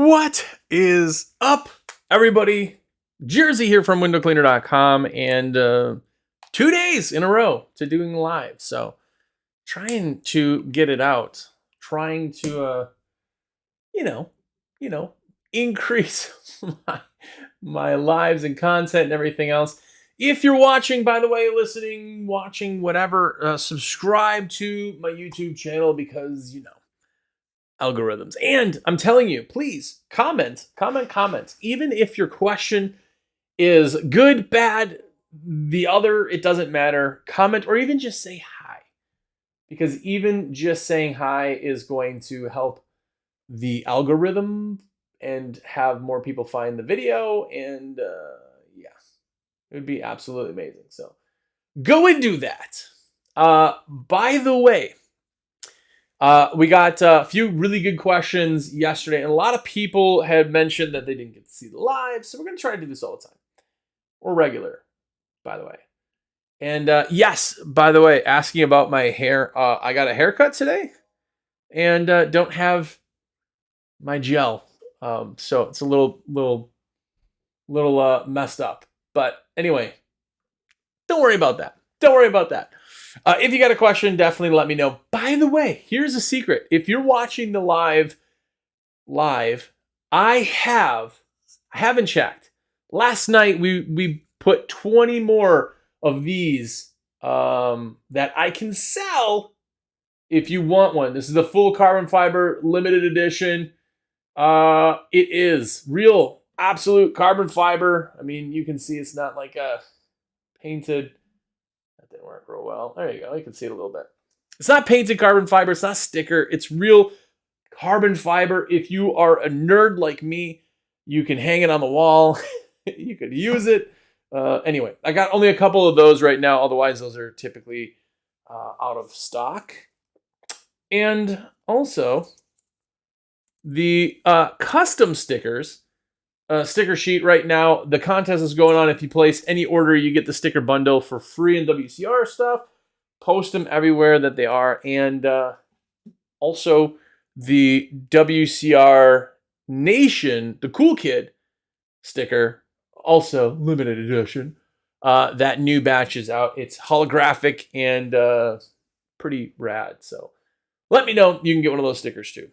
What is up, everybody? Jersey here from windowcleaner.com, and 2 days in a row to doing live. So trying to get it out, trying to you know, increase my lives and content and everything else. If you're watching, by the way, listening, watching, whatever, subscribe to my YouTube channel because algorithms. And I'm telling you, please comment. Even if your question is good, bad, the other, it doesn't matter. Comment or even just say hi. Because even just saying hi is going to help the algorithm and have more people find the video. And yeah, it would be absolutely amazing. So go and do that. By the way, we got a few really good questions yesterday, and a lot of people had mentioned that they didn't get to see the live, so we're going to try to do this all the time. Or regular, by the way. And yes, by the way, asking about my hair, I got a haircut today, and don't have my gel, so it's a little messed up. But anyway, don't worry about that. If you got a question, definitely let me know. By the way, here's a secret. If you're watching the live, I haven't checked. Last night we put 20 more of these that I can sell if you want one. This is the full carbon fiber limited edition. It is real, absolute carbon fiber. I mean, you can see it's not like a painted. That didn't work real well. There you go. You can see it a little bit. It's not painted carbon fiber. It's not sticker. It's real carbon fiber. If you are a nerd like me, you can hang it on the wall. You could use it. Anyway, I got only a couple of those right now. Otherwise, those are typically out of stock. And also, the custom stickers. Sticker sheet right now. The contest is going on. If you place any order, you get the sticker bundle for free in WCR stuff. Post them everywhere that they are. And also the WCR Nation, the Cool Kid sticker, also limited edition. That new batch is out. It's holographic and pretty rad. So let me know. You can get one of those stickers too.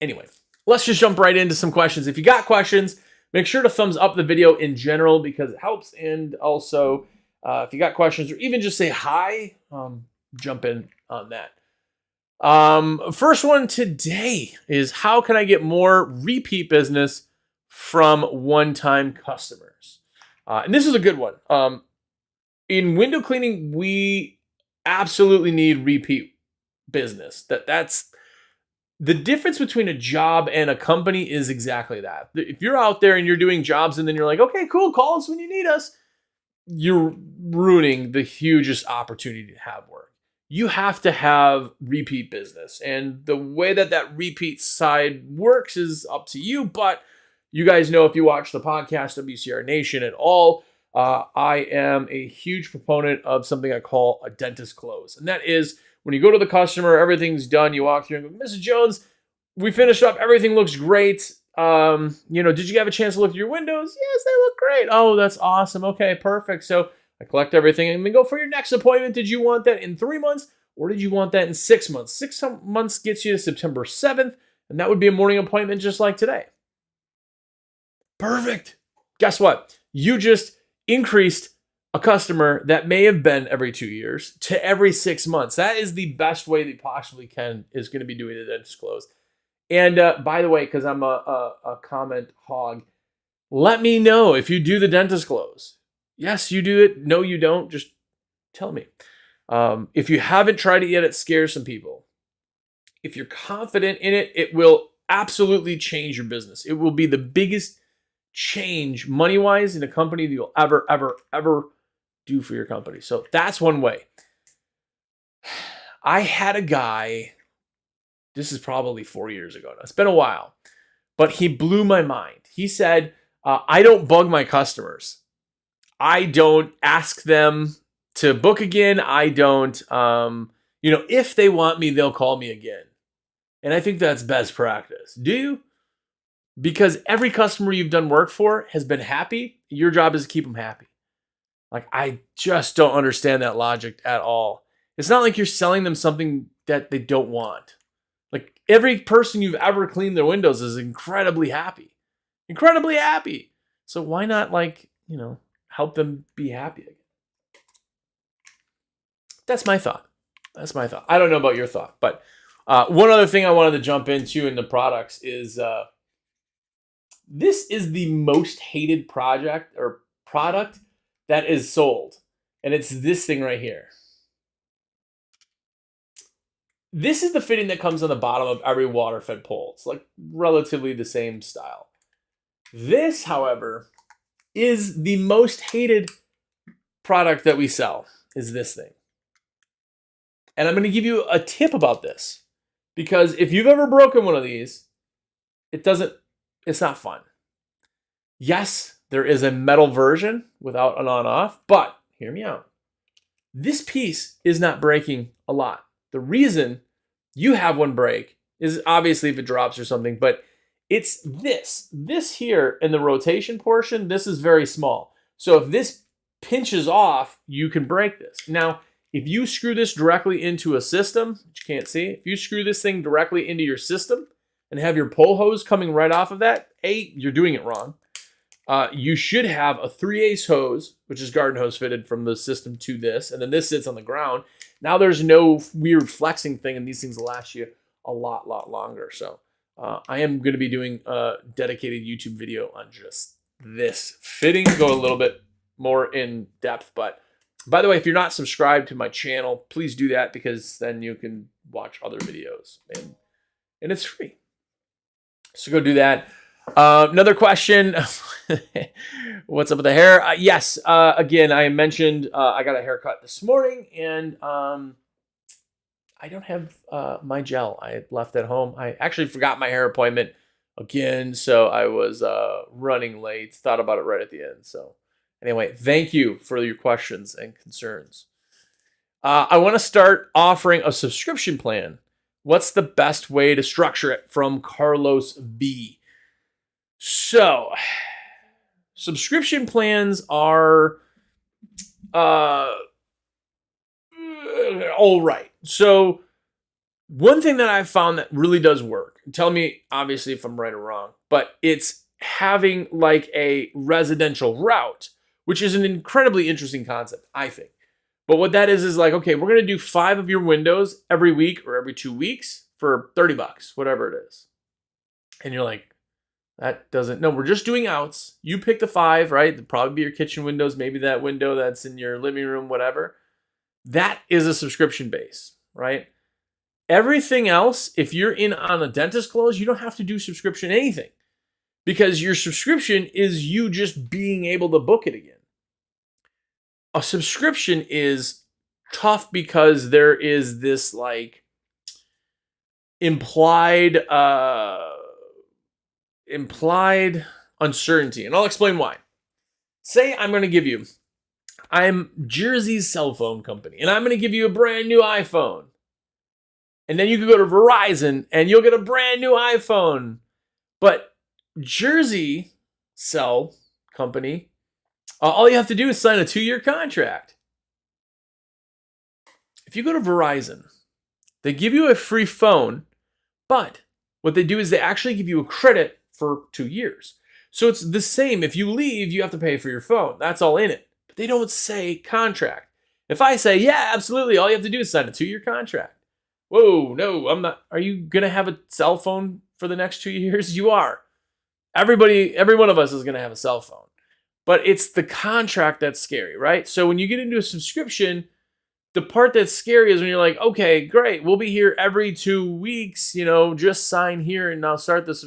Anyway, let's just jump right into some questions. If you got questions, make sure to thumbs up the video in general because it helps. And also, if you got questions or even just say hi, jump in on that. First one today is how can I get more repeat business from one-time customers? And this is a good one. In window cleaning, we absolutely need repeat business. That's the difference between a job and a company is exactly that. If you're out there and you're doing jobs and then you're like, okay, cool, call us when you need us, you're ruining the hugest opportunity to have work. You have to have repeat business. And the way that repeat side works is up to you. But you guys know if you watch the podcast, WCR Nation at all, I am a huge proponent of something I call a dentist close. And that is when you go to the customer, everything's done. You walk through and go, Mrs. Jones, we finished up. Everything looks great. Did you have a chance to look at your windows? Yes, they look great. Oh, that's awesome. Okay, perfect. So I collect everything and then go for your next appointment. Did you want that in 3 months or did you want that in 6 months? 6 months gets you to September 7th, and that would be a morning appointment just like today. Perfect. Guess what? You just increased a customer that may have been every 2 years to every 6 months. That is the best way that you possibly can is going to be doing the dentist close. And by the way, because I'm a comment hog, let me know if you do the dentist close. Yes, you do it. No, you don't. Just tell me. If you haven't tried it yet, it scares some people. If you're confident in it, it will absolutely change your business. It will be the biggest change money-wise in a company that you'll ever do for your company. So that's one way. I had a guy, this is probably 4 years ago now. It's been a while, but he blew my mind. He said, I don't bug my customers. I don't ask them to book again. I don't, if they want me, they'll call me again. And I think that's best practice. Do you? because every customer you've done work for has been happy. Your job is to keep them happy. Like, I just don't understand that logic at all. It's not like you're selling them something that they don't want. Like, every person you've ever cleaned their windows is incredibly happy. Incredibly happy. So why not, like, help them be happy again? That's my thought. I don't know about your thought, but one other thing I wanted to jump into in the products is this is the most hated product that is sold. And it's this thing right here. This is the fitting that comes on the bottom of every water-fed pole. It's like relatively the same style. This, however, is the most hated product that we sell, is this thing. And I'm going to give you a tip about this, because if you've ever broken one of these, it's not fun. Yes, there is a metal version without an on-off, but hear me out. This piece is not breaking a lot. The reason you have one break is obviously if it drops or something, but it's this. This here in the rotation portion, this is very small. So if this pinches off, you can break this. Now, if you screw this directly into a system, which you can't see, if you screw this thing directly into your system and have your pull hose coming right off of that, you're doing it wrong. You should have a 3/8 hose, which is garden hose fitted from the system to this, and then this sits on the ground. Now there's no weird flexing thing, and these things will last you a lot longer. So I am going to be doing a dedicated YouTube video on just this fitting, go a little bit more in depth. But by the way, if you're not subscribed to my channel, please do that, because then you can watch other videos, and it's free. So go do that. Another question. What's up with the hair? Yes. Again, I mentioned I got a haircut this morning, and I don't have my gel. I had left at home. I actually forgot my hair appointment again, so I was running late. Thought about it right at the end. So anyway, thank you for your questions and concerns. I want to start offering a subscription plan. What's the best way to structure it? From Carlos V. So, subscription plans are all right. So, one thing that I've found that really does work, tell me obviously if I'm right or wrong, but it's having like a residential route, which is an incredibly interesting concept, I think. But what that is like, okay, we're going to do 5 of your windows every week or every 2 weeks for $30, whatever it is. And you're like, that doesn't, no, we're just doing outs. You pick the 5, right? It'll probably be your kitchen windows, maybe that window that's in your living room, whatever. That is a subscription base, right? Everything else, if you're in on a dentist close, you don't have to do subscription anything, because your subscription is you just being able to book it again. A subscription is tough because there is this like implied uncertainty, and I'll explain why. Say I'm Jersey's cell phone company, and I'm going to give you a brand new iPhone. And then you can go to Verizon and you'll get a brand new iPhone. But Jersey cell company, all you have to do is sign a 2-year contract. If you go to Verizon, they give you a free phone, but what they do is they actually give you a credit for 2 years. So it's the same. If you leave, you have to pay for your phone. That's all in it. But they don't say contract. If I say, yeah, absolutely, all you have to do is sign a 2-year contract. Whoa, no, I'm not. Are you going to have a cell phone for the next 2 years? You are. Every one of us is going to have a cell phone. But it's the contract that's scary, right? So when you get into a subscription, the part that's scary is when you're like, okay, great, we'll be here every 2 weeks, just sign here and I'll start this.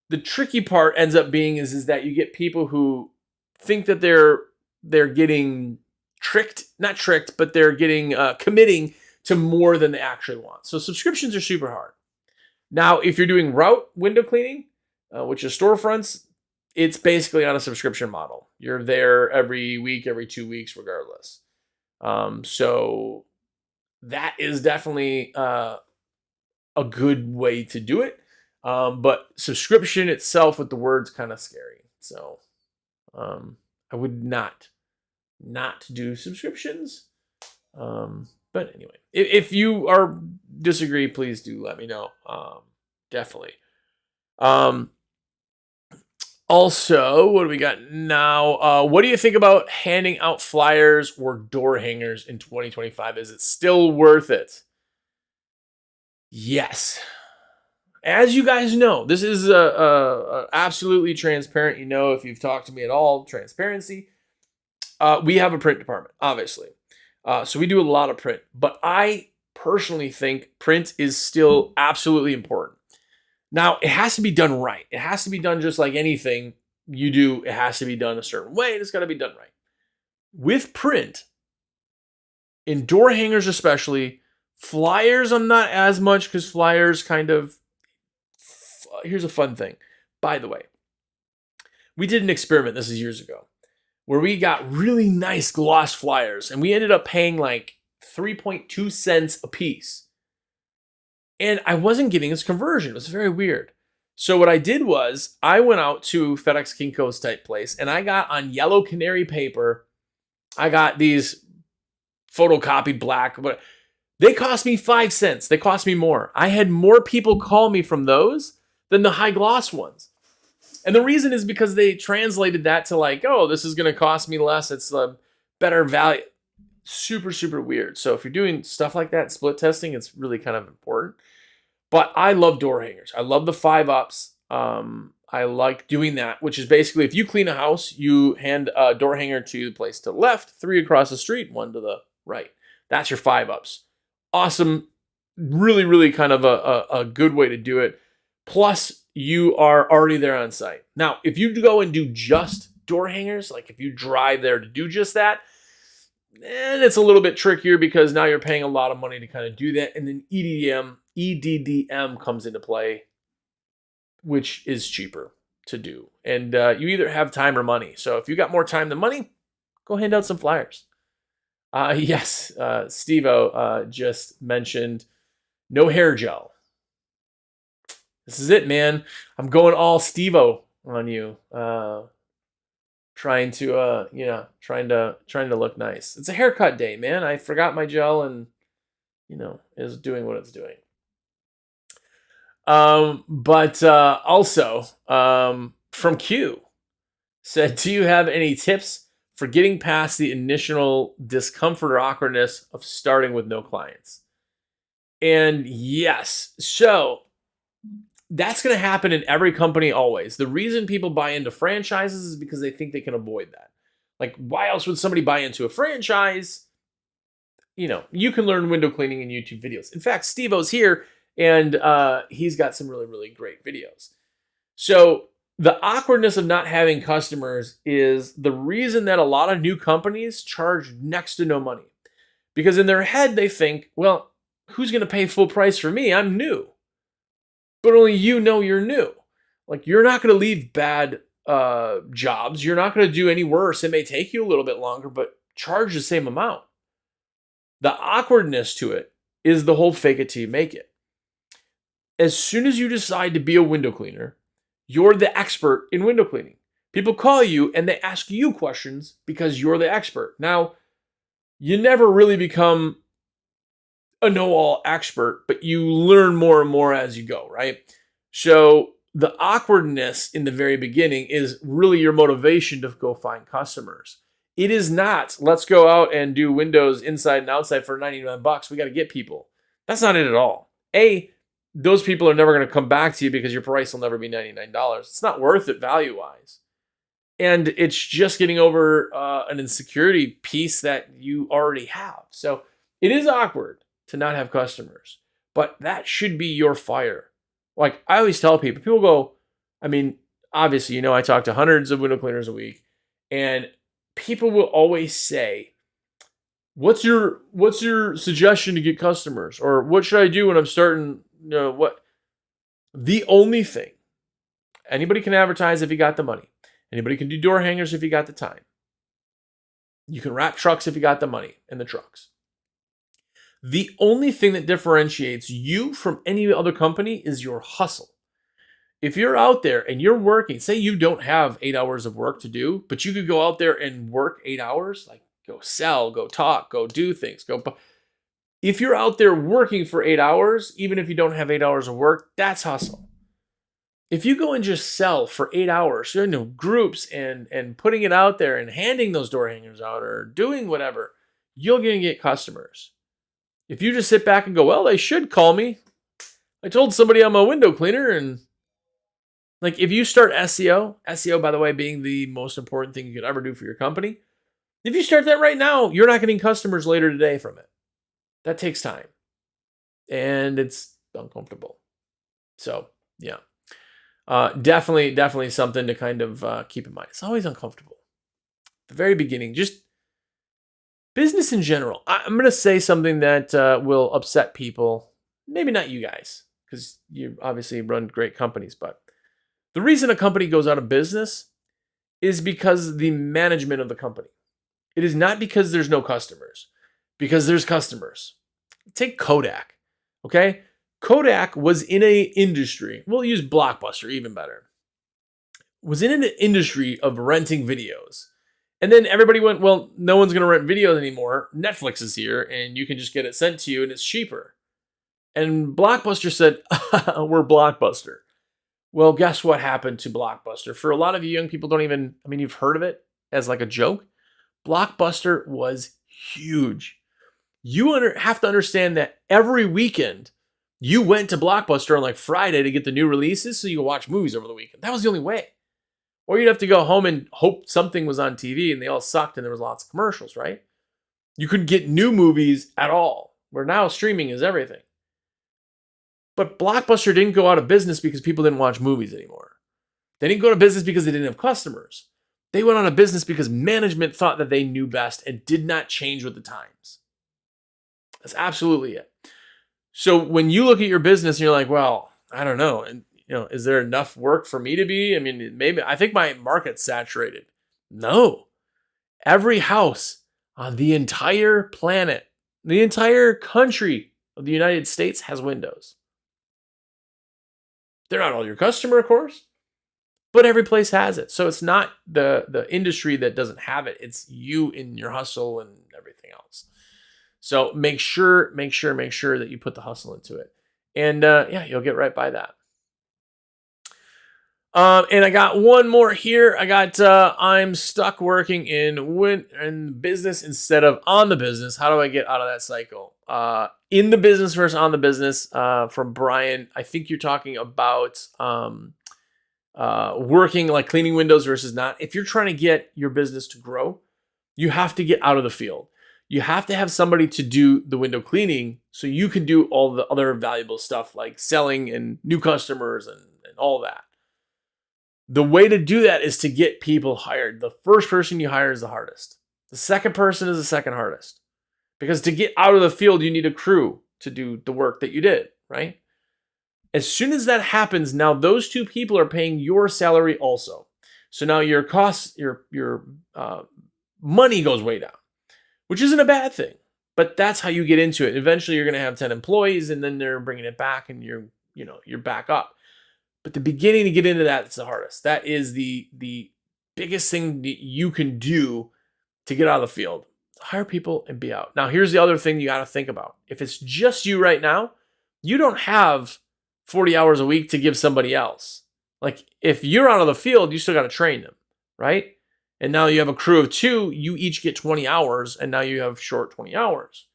The tricky part ends up being is that you get people who think that they're getting not tricked, but they're getting committing to more than they actually want. So subscriptions are super hard. Now, if you're doing route window cleaning, which is storefronts, it's basically on a subscription model. You're there every week, every 2 weeks, regardless. So that is definitely a good way to do it. But subscription itself with the word's kind of scary. So I would not do subscriptions. But anyway, if you are disagree, please do let me know. Definitely. Also, what do we got now? What do you think about handing out flyers or door hangers in 2025? Is it still worth it? Yes. As you guys know, this is absolutely transparent. You know, if you've talked to me at all, transparency. We have a print department, obviously. So we do a lot of print. But I personally think print is still absolutely important. Now, it has to be done right. It has to be done just like anything you do. It has to be done a certain way. And it's got to be done right. With print, in door hangers especially, flyers I'm not as much because flyers kind of... Here's a fun thing. By the way, we did an experiment, this is years ago, where we got really nice gloss flyers and we ended up paying like 3.2 cents a piece. And I wasn't getting this conversion. It was very weird. So what I did was I went out to FedEx Kinko's type place and I got on yellow canary paper. I got these photocopied black, but they cost me 5 cents. They cost me more. I had more people call me from those than the high gloss ones. And the reason is because they translated that to like, oh, this is going to cost me less. It's a better value. Super, super weird. So if you're doing stuff like that, split testing, it's really kind of important. But I love door hangers. I love the 5-ups. I like doing that, which is basically if you clean a house, you hand a door hanger to the place to the left, 3 across the street, 1 to the right. That's your 5-ups. Awesome. Really, really kind of a good way to do it. Plus, you are already there on site. Now, if you go and do just door hangers, like if you drive there to do just that, then it's a little bit trickier because now you're paying a lot of money to kind of do that. And then EDDM comes into play, which is cheaper to do. And you either have time or money. So if you got more time than money, go hand out some flyers. Yes, Steve-O just mentioned no hair gel. This is it, man. I'm going all Steve-O on you. Trying to look nice. It's a haircut day, man. I forgot my gel and, is doing what it's doing. But also, from Q said, do you have any tips for getting past the initial discomfort or awkwardness of starting with no clients? And yes, so that's going to happen in every company always. The reason people buy into franchises is because they think they can avoid that. Like, why else would somebody buy into a franchise? You can learn window cleaning in YouTube videos. In fact, Steve-O's here, and he's got some really, really great videos. So the awkwardness of not having customers is the reason that a lot of new companies charge next to no money. Because in their head, they think, well, who's going to pay full price for me? I'm new. But only you're new. Like, you're not going to leave bad jobs. You're not going to do any worse. It may take you a little bit longer, but charge the same amount. The awkwardness to it is the whole fake it till you make it. As soon as you decide to be a window cleaner, you're the expert in window cleaning. People call you and they ask you questions because you're the expert. Now, you never really become a know-all expert, but you learn more and more as you go, right? So the awkwardness in the very beginning is really your motivation to go find customers. It is not, let's go out and do windows inside and outside for $99. We got to get people. That's not it at all. Those people are never going to come back to you because your price will never be $99. It's not worth it value-wise. And it's just getting over an insecurity piece that you already have. So it is awkward to not have customers, but that should be your fire. Like I always tell people go, obviously, I talk to hundreds of window cleaners a week, and people will always say, what's your suggestion to get customers? Or what should I do when I'm starting, what? The only thing, anybody can advertise if you got the money. Anybody can do door hangers if you got the time. You can wrap trucks if you got the money and the trucks. The only thing that differentiates you from any other company is your hustle. if you're out there and you're working, say you don't have 8 hours of work to do, but you could go out there and work 8 hours, like go sell, go talk, go do things, go. If you're out there working for 8 hours, even if you don't have 8 hours of work, that's hustle. If you go and just sell for 8 hours, groups and putting it out there and handing those door hangers out or doing whatever, you're going to get customers. If you just sit back and go, well, they should call me. I told somebody I'm a window cleaner. And like, if you start SEO, by the way, being the most important thing you could ever do for your company, if you start that right now, you're not getting customers later today from it. That takes time. And it's uncomfortable. So, yeah. Definitely something to kind of keep in mind. It's always uncomfortable. At the very beginning, just business in general. I'm going to say something that will upset people. Maybe not you guys, because you obviously run great companies. But the reason a company goes out of business is because the management of the company. It is not because there's no customers, because there's customers. Take Kodak, okay? Kodak was in a industry, we'll use Blockbuster, even better, was in an industry of renting videos. And then everybody went, well, no one's going to rent videos anymore. Netflix is here, and you can just get it sent to you, and it's cheaper. And Blockbuster said, we're Blockbuster. Well, guess what happened to Blockbuster? For a lot of you young people don't even, you've heard of it as like a joke. Blockbuster was huge. You have to understand that every weekend you went to Blockbuster on like Friday to get the new releases so you could watch movies over the weekend. That was the only way. Or you'd have to go home and hope something was on TV and they all sucked and there was lots of commercials, right? You couldn't get new movies at all, where now streaming is everything. But Blockbuster didn't go out of business because people didn't watch movies anymore. They didn't go out of business because they didn't have customers. They went out of business because management thought that they knew best and did not change with the times. That's absolutely it. So when you look at your business and you're like, well, I don't know. And, is there enough work for me to be? Maybe I think my market's saturated. No. Every house on the entire planet, the entire country of the United States has windows. They're not all your customer, of course, but every place has it. So it's not the industry that doesn't have it. It's you in your hustle and everything else. So make sure that you put the hustle into it. And you'll get right by that. And I got one more here. I got I'm stuck working in business instead of on the business. How do I get out of that cycle? In the business versus on the business, from Brian. I think you're talking about working like cleaning windows versus not. If you're trying to get your business to grow, you have to get out of the field. You have to have somebody to do the window cleaning so you can do all the other valuable stuff like selling and new customers and all that. The way to do that is to get people hired. The first person you hire is the hardest. The second person is the second hardest. Because to get out of the field, you need a crew to do the work that you did, right? As soon as that happens, now those two people are paying your salary also. So now your costs, your money goes way down, which isn't a bad thing. But that's how you get into it. Eventually, you're going to have 10 employees, and then they're bringing it back, and you're back up. But the beginning to get into that is the hardest. That is the biggest thing that you can do to get out of the field. Hire people and be out. Now, here's the other thing you got to think about. If it's just you right now, you don't have 40 hours a week to give somebody else. Like, if you're out of the field, you still got to train them, right? And now you have a crew of 2, you each get 20 hours, and now you have short 20 hours,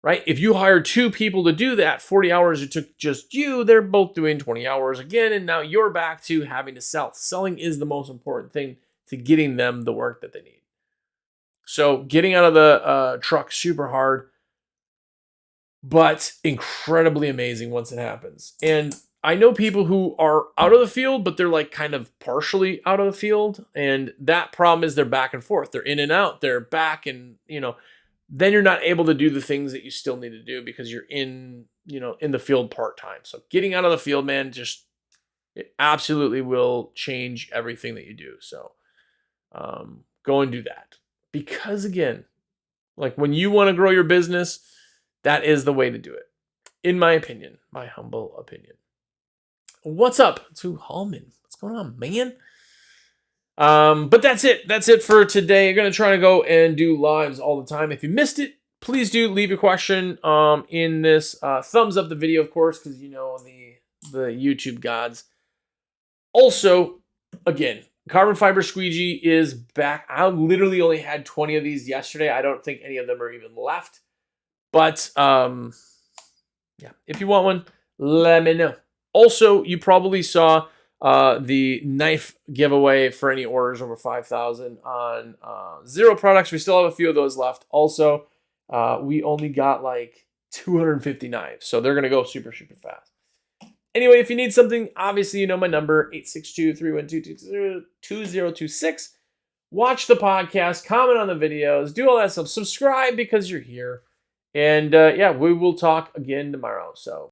right? If you hire 2 people to do that, 40 hours it took just you, they're both doing 20 hours again, and now you're back to having to sell. Selling is the most important thing to getting them the work that they need. So getting out of the truck, super hard, but incredibly amazing once it happens. And I know people who are out of the field, but they're like kind of partially out of the field. And that problem is they're back and forth. They're in and out. They're back and, then you're not able to do the things that you still need to do because you're in the field part-time. So getting out of the field, man, it absolutely will change everything that you do. So go and do that. Because again, like when you want to grow your business, that is the way to do it. In my opinion, my humble opinion. what's up to Hallman? What's going on, man? But that's it. That's it for today. You're gonna try to go and do lives all the time. If you missed it, please do leave your question in this. Thumbs up the video, of course, because you know the YouTube gods. Also, again, carbon fiber squeegee is back. I literally only had 20 of these yesterday. I don't think any of them are even left. But yeah, if you want one, let me know. Also, you probably saw the knife giveaway for any orders over 5,000 on Zero products. We still have a few of those left. Also, we only got like 250 knives, so they're gonna go super fast. Anyway, if you need something, obviously you know my number, 862-312-2026. Watch the podcast, comment on the videos, do all that stuff. Subscribe because you're here. And yeah, we will talk again tomorrow. So